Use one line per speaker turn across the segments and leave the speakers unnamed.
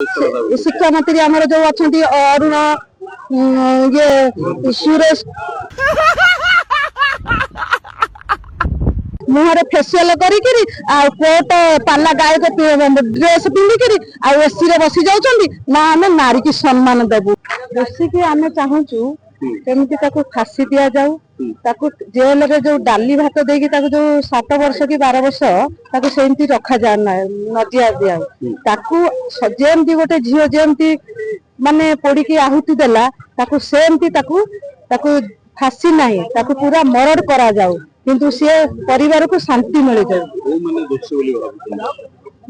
शिक्षा मंत्री आमर जो अच्छा अरुण ये सुरेश मुहर फेसियल करिकिरी कोट पाला गायक ड्रेस पिंधिकी एसी रे बसी जाउछंदी ना आमे नारी की सम्मान देबू दोषी की आमे चाहूचु केमिति ताको फांसी दिया जाऊ ताको जेल रे जो डाली भात देकी ताको जो 7 वर्ष की 12 वर्ष ताको सेमती रखा जा नजिया दिया ताको जेमती गोटे झियो जेमती माने पोड़ी की आहुति देला ताको सेमती ताको ताको फांसी नहीं ताको पूरा मर्डर करा जाऊ किंतु सी परिवार को शांति मिल जाए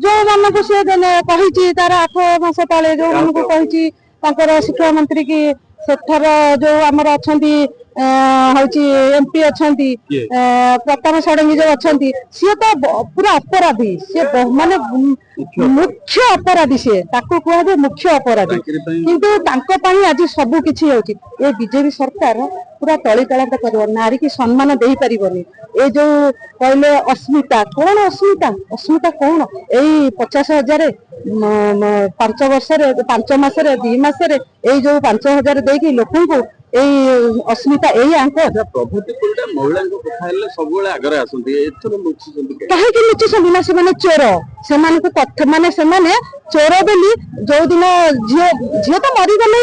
जो मान को सी कही तार 8 मास तले जो मान को कही शिक्षा मंत्री की सेठर जो आमर अच्छा एमपी अच्छा प्रताप षडंगी जो अच्छा सी तो पूरा अपराधी सी माने मुख्य अपराधी सी कह मुख्य अपराधी किंतु आज सब किसी ये बीजेपी सरकार पूरा तली तलांत कर नारी की सम्मान दे पारिबनी ए जो कहले अस्मिता कौन अस्मिता अस्मिता कौन यही 50,000 5 वर्ष 5 मास 2 मास जो 5,000 देकी लोक अस्मिता यही आंक कहीं लुचुंट ना से चोर से माने चोर बोली जो दिन झील तो मरीगले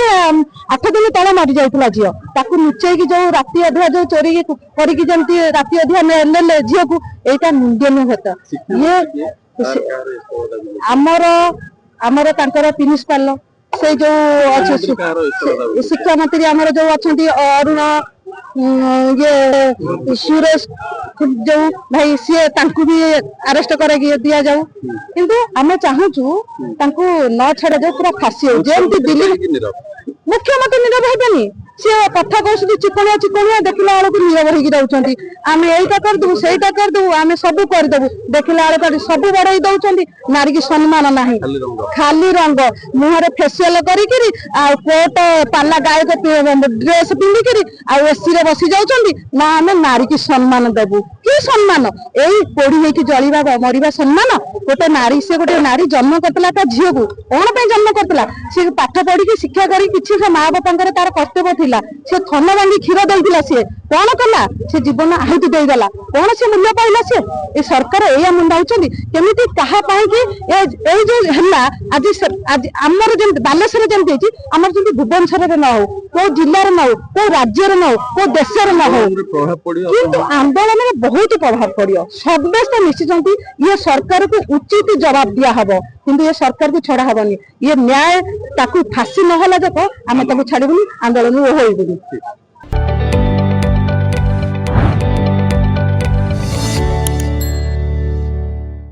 8 दिन तले मरी जाता झील ताकू लुचेकी जो राति अधुआ जो चोरी करके राति अधुआ ने झील को यहाँ निंदे नुहत ये आमर आमर प्रिंसिपाल से जो शिक्षा मंत्री आमर जो अच्छा अरुण ये सुरेश जो भाई सी भी अरेस्ट कर दिया जाऊ किंतु आम चाहूचु न छाड़ा जाऊ पूरा फांसी हो जमी दिल्ली मुख्यमंत्री नीरव हेबेनी सी कथा कहते चिकनिया चिकनिया देखला बेलू नीरव होगी आम यहीटा करदेबू सहीटा करदेबू आम सब करदेबू देखला बेलू सब बड़े दौरान नारी की सम्मान ना खाली रंग मुहर फेसियल करिकिरी कोट पाला गायक ड्रेस पिंधिकी एसी रे बसी जाउछंदी ना आम नारी की सम्मान देबू कि सम्मान यही पोड़ी होगी जलिबा मरिबा सम्मान गोटे नारी से गोटे नारी जन्म करतला ता झील को कौन पे जन्म करतला सी पाठ पढ़ी शिक्षा करी किछि माँ बापा तार कर्तव्य थिला से थन भांगी क्षीर देइतिला सी कौन कला से जीवन आहुति देगला कौन से मूल्य पाइला सी ए सरकार एया मुंडाउछंदी केमिति कहा पाई कि ए जो हल्ला आज आज हमर जे बालेश्वर जेमति अछि हमर जे भुवनेश्वर रे न हो को जिल्ला रे न हो को राज्य रे न हो को देश रे न हो किंतु आंदोलन में बहुत प्रभाव पड़ियो सबसे निश्चित ये सरकार को उचित जवाब दिया हबो किंतु ये सरकार को छड़ा हबनी ये न्याय ताकू फांसी न होला जको आमे ताकू छाड़बनी आंदोलन होइबनी।